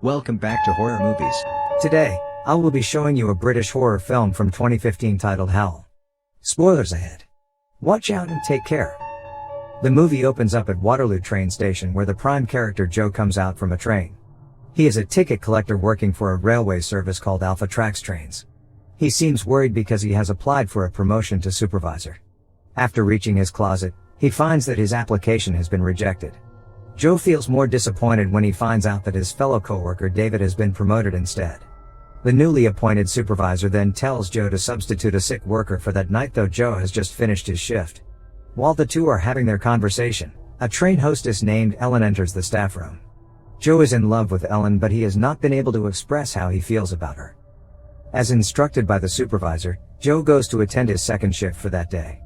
Welcome back to Horror Movies. Today, I will be showing you a British horror film from 2015 titled Howl. Spoilers ahead. Watch out and take care. The movie opens up at Waterloo train station where the prime character Joe comes out from a train. He is a ticket collector working for a railway service called Alpha Trax Trains. He seems worried because he has applied for a promotion to supervisor. After reaching his closet, he finds that his application has been rejected. Joe feels more disappointed when he finds out that his fellow coworker David has been promoted instead. The newly appointed supervisor then tells Joe to substitute a sick worker for that night, though Joe has just finished his shift. While the two are having their conversation, a train hostess named Ellen enters the staff room. Joe is in love with Ellen, but he has not been able to express how he feels about her. As instructed by the supervisor, Joe goes to attend his second shift for that day.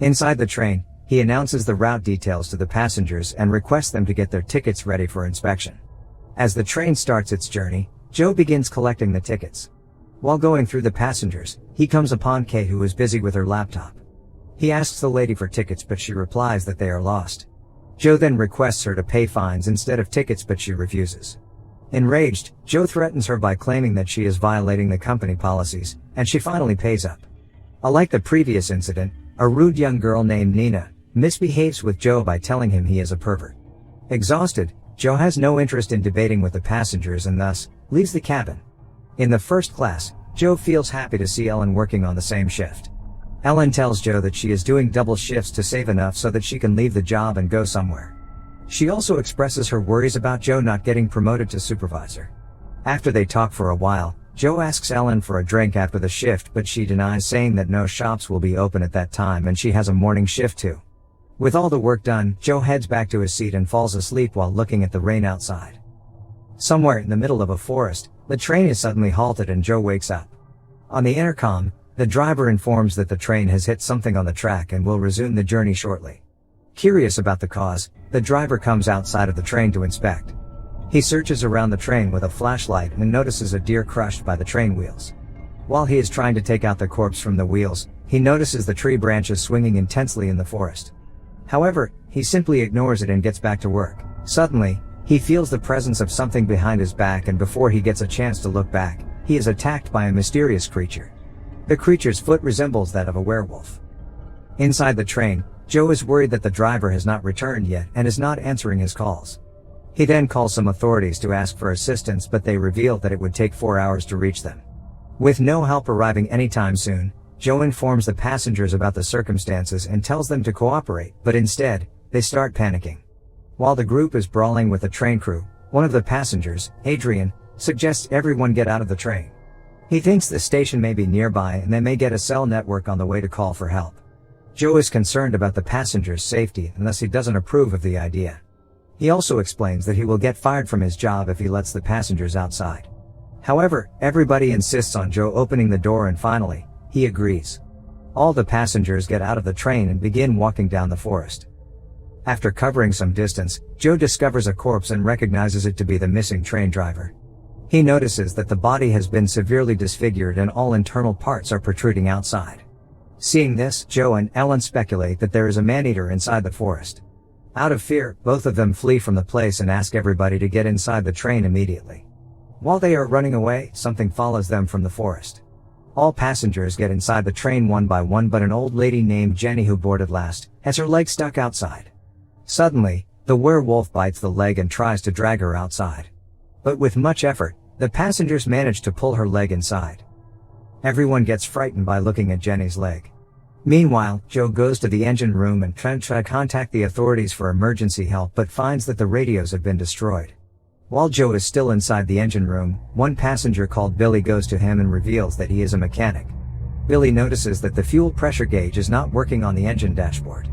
Inside the train, he announces the route details to the passengers and requests them to get their tickets ready for inspection. As the train starts its journey, Joe begins collecting the tickets. While going through the passengers, he comes upon Kate, who is busy with her laptop. He asks the lady for tickets, but she replies that they are lost. Joe then requests her to pay fines instead of tickets, but she refuses. Enraged, Joe threatens her by claiming that she is violating the company policies, and she finally pays up. Unlike the previous incident, a rude young girl named Nina misbehaves with Joe by telling him he is a pervert. Exhausted, Joe has no interest in debating with the passengers and thus leaves the cabin. In the first class, Joe feels happy to see Ellen working on the same shift. Ellen tells Joe that she is doing double shifts to save enough so that she can leave the job and go somewhere. She also expresses her worries about Joe not getting promoted to supervisor. After they talk for a while, Joe asks Ellen for a drink after the shift, but she denies, saying that no shops will be open at that time and she has a morning shift too. With all the work done, Joe heads back to his seat and falls asleep while looking at the rain outside. Somewhere in the middle of a forest, the train is suddenly halted and Joe wakes up. On the intercom, the driver informs that the train has hit something on the track and will resume the journey shortly. Curious about the cause, the driver comes outside of the train to inspect. He searches around the train with a flashlight and notices a deer crushed by the train wheels. While he is trying to take out the corpse from the wheels, he notices the tree branches swinging intensely in the forest. However, he simply ignores it and gets back to work. Suddenly, he feels the presence of something behind his back, and before he gets a chance to look back, he is attacked by a mysterious creature. The creature's foot resembles that of a werewolf. Inside the train, Joe is worried that the driver has not returned yet and is not answering his calls. He then calls some authorities to ask for assistance, but they reveal that it would take 4 hours to reach them. With no help arriving anytime soon, Joe informs the passengers about the circumstances and tells them to cooperate, but instead, they start panicking. While the group is brawling with the train crew, one of the passengers, Adrian, suggests everyone get out of the train. He thinks the station may be nearby and they may get a cell network on the way to call for help. Joe is concerned about the passengers' safety and thus he doesn't approve of the idea. He also explains that he will get fired from his job if he lets the passengers outside. However, everybody insists on Joe opening the door and finally, he agrees. All the passengers get out of the train and begin walking down the forest. After covering some distance, Joe discovers a corpse and recognizes it to be the missing train driver. He notices that the body has been severely disfigured and all internal parts are protruding outside. Seeing this, Joe and Ellen speculate that there is a man-eater inside the forest. Out of fear, both of them flee from the place and ask everybody to get inside the train immediately. While they are running away, something follows them from the forest. All passengers get inside the train one by one, but an old lady named Jenny, who boarded last, has her leg stuck outside. Suddenly, the werewolf bites the leg and tries to drag her outside. But with much effort, the passengers manage to pull her leg inside. Everyone gets frightened by looking at Jenny's leg. Meanwhile, Joe goes to the engine room and tries to contact the authorities for emergency help, but finds that the radios have been destroyed. While Joe is still inside the engine room, one passenger called Billy goes to him and reveals that he is a mechanic. Billy notices that the fuel pressure gauge is not working on the engine dashboard.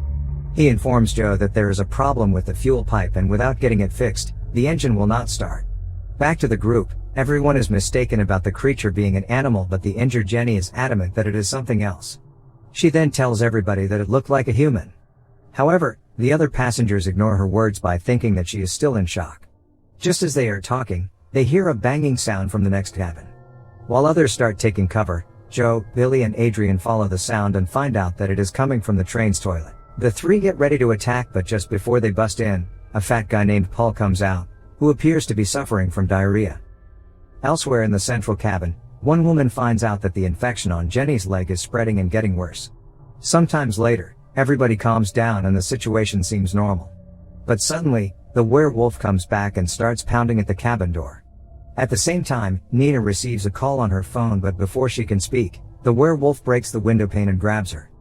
He informs Joe that there is a problem with the fuel pipe and without getting it fixed, the engine will not start. Back to the group, everyone is mistaken about the creature being an animal, but the injured Jenny is adamant that it is something else. She then tells everybody that it looked like a human. However, the other passengers ignore her words by thinking that she is still in shock. Just as they are talking, they hear a banging sound from the next cabin. While others start taking cover, Joe, Billy and Adrian follow the sound and find out that it is coming from the train's toilet. The three get ready to attack, but just before they bust in, a fat guy named Paul comes out, who appears to be suffering from diarrhea. Elsewhere in the central cabin, one woman finds out that the infection on Jenny's leg is spreading and getting worse. Sometimes later, everybody calms down and the situation seems normal. But suddenly, the werewolf comes back and starts pounding at the cabin door. At the same time, Nina receives a call on her phone, but before she can speak, the werewolf breaks the window pane and grabs her.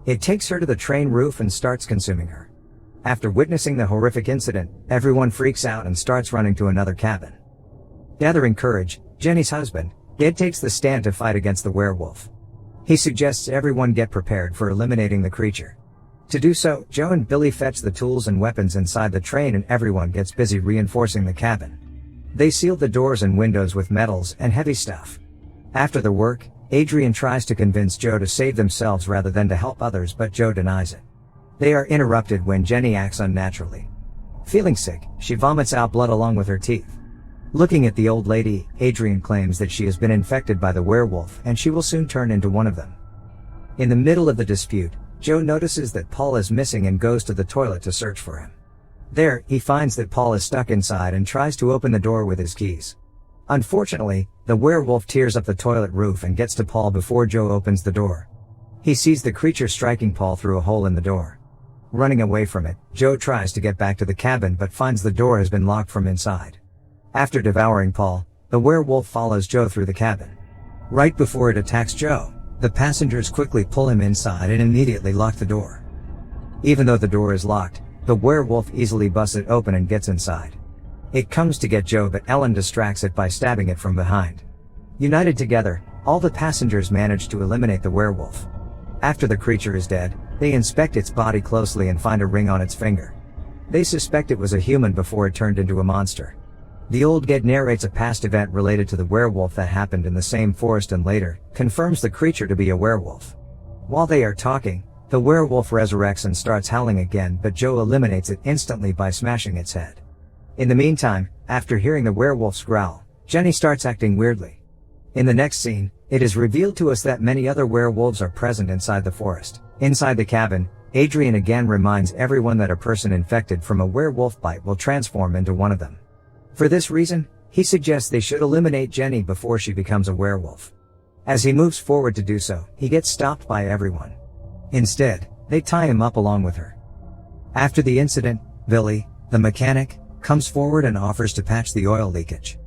It takes her to the train roof and starts consuming her. After witnessing the horrific incident, everyone freaks out and starts running to another cabin. Gathering courage, Jenny's husband, Ed, takes the stand to fight against the werewolf. He suggests everyone get prepared for eliminating the creature. To do so, Joe and Billy fetch the tools and weapons inside the train and everyone gets busy reinforcing the cabin. They seal the doors and windows with metals and heavy stuff. After the work, Adrian tries to convince Joe to save themselves rather than to help others, but Joe denies it. They are interrupted when Jenny acts unnaturally. Feeling sick, she vomits out blood along with her teeth. Looking at the old lady, Adrian claims that she has been infected by the werewolf and she will soon turn into one of them. In the middle of the dispute, Joe notices that Paul is missing and goes to the toilet to search for him. There, he finds that Paul is stuck inside and tries to open the door with his keys. Unfortunately, the werewolf tears up the toilet roof and gets to Paul before Joe opens the door. He sees the creature striking Paul through a hole in the door. Running away from it, Joe tries to get back to the cabin but finds the door has been locked from inside. After devouring Paul, the werewolf follows Joe through the cabin. Right before it attacks Joe, the passengers quickly pull him inside and immediately lock the door. Even though the door is locked, the werewolf easily busts it open and gets inside. It comes to get Joe, but Ellen distracts it by stabbing it from behind. United together, all the passengers manage to eliminate the werewolf. After the creature is dead, they inspect its body closely and find a ring on its finger. They suspect it was a human before it turned into a monster. The old Ged narrates a past event related to the werewolf that happened in the same forest and later confirms the creature to be a werewolf. While they are talking, the werewolf resurrects and starts howling again, but Joe eliminates it instantly by smashing its head. In the meantime, after hearing the werewolf's growl, Jenny starts acting weirdly. In the next scene, it is revealed to us that many other werewolves are present inside the forest. Inside the cabin, Adrian again reminds everyone that a person infected from a werewolf bite will transform into one of them. For this reason, he suggests they should eliminate Jenny before she becomes a werewolf. As he moves forward to do so, he gets stopped by everyone. Instead, they tie him up along with her. After the incident, Billy, the mechanic, comes forward and offers to patch the oil leakage.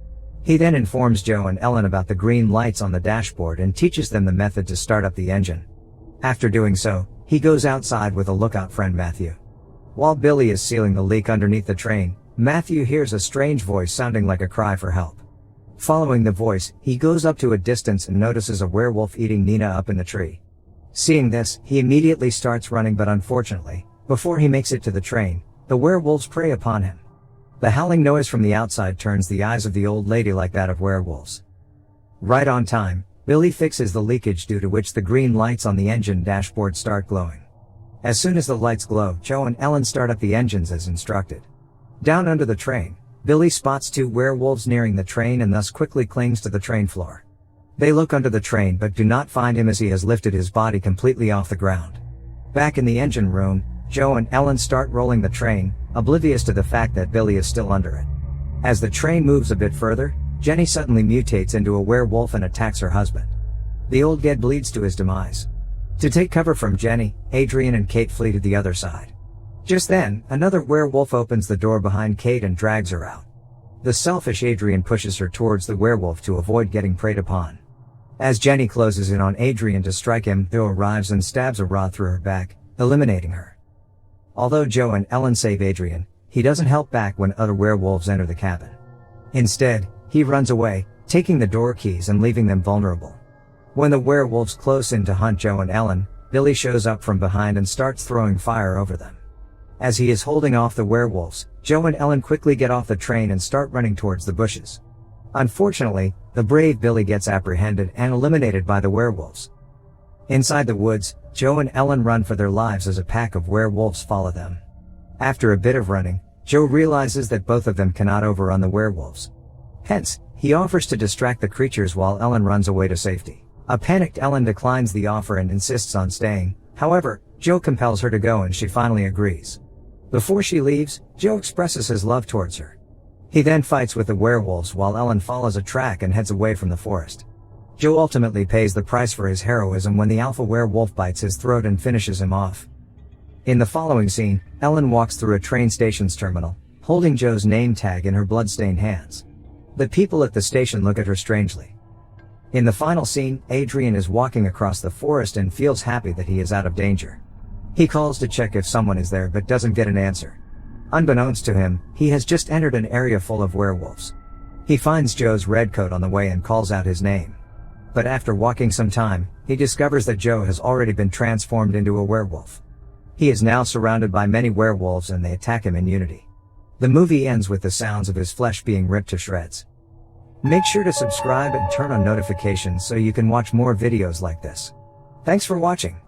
He then informs Joe and Ellen about the green lights on the dashboard and teaches them the method to start up the engine. After doing so, he goes outside with a lookout friend Matthew. While Billy is sealing the leak underneath the train, Matthew hears a strange voice sounding like a cry for help. Following the voice, he goes up to a distance and notices a werewolf eating Nina up in the tree. Seeing this, he immediately starts running, but unfortunately, before he makes it to the train, the werewolves prey upon him. The howling noise from the outside turns the eyes of the old lady like that of werewolves. Right on time, Billy fixes the leakage, due to which the green lights on the engine dashboard start glowing. As soon as the lights glow, Joe and Ellen start up the engines as instructed. Down under the train, Billy spots two werewolves nearing the train and thus quickly clings to the train floor. They look under the train but do not find him as he has lifted his body completely off the ground. Back in the engine room, Joe and Ellen start rolling the train, oblivious to the fact that Billy is still under it. As the train moves a bit further, Jenny suddenly mutates into a werewolf and attacks her husband. The old Ged bleeds to his demise. To take cover from Jenny, Adrian and Kate flee to the other side. Just then, another werewolf opens the door behind Kate and drags her out. The selfish Adrian pushes her towards the werewolf to avoid getting preyed upon. As Jenny closes in on Adrian to strike him, Joe arrives and stabs a rod through her back, eliminating her. Although Joe and Ellen save Adrian, he doesn't help back when other werewolves enter the cabin. Instead, he runs away, taking the door keys and leaving them vulnerable. When the werewolves close in to hunt Joe and Ellen, Billy shows up from behind and starts throwing fire over them. As he is holding off the werewolves, Joe and Ellen quickly get off the train and start running towards the bushes. Unfortunately, the brave Billy gets apprehended and eliminated by the werewolves. Inside the woods, Joe and Ellen run for their lives as a pack of werewolves follow them. After a bit of running, Joe realizes that both of them cannot overrun the werewolves. Hence, he offers to distract the creatures while Ellen runs away to safety. A panicked Ellen declines the offer and insists on staying. However, Joe compels her to go and she finally agrees. Before she leaves, Joe expresses his love towards her. He then fights with the werewolves while Ellen follows a track and heads away from the forest. Joe ultimately pays the price for his heroism when the alpha werewolf bites his throat and finishes him off. In the following scene, Ellen walks through a train station's terminal, holding Joe's name tag in her blood-stained hands. The people at the station look at her strangely. In the final scene, Adrian is walking across the forest and feels happy that he is out of danger. He calls to check if someone is there but doesn't get an answer. Unbeknownst to him, he has just entered an area full of werewolves. He finds Joe's red coat on the way and calls out his name. But after walking some time, he discovers that Joe has already been transformed into a werewolf. He is now surrounded by many werewolves and they attack him in unity. The movie ends with the sounds of his flesh being ripped to shreds. Make sure to subscribe and turn on notifications so you can watch more videos like this. Thanks for watching.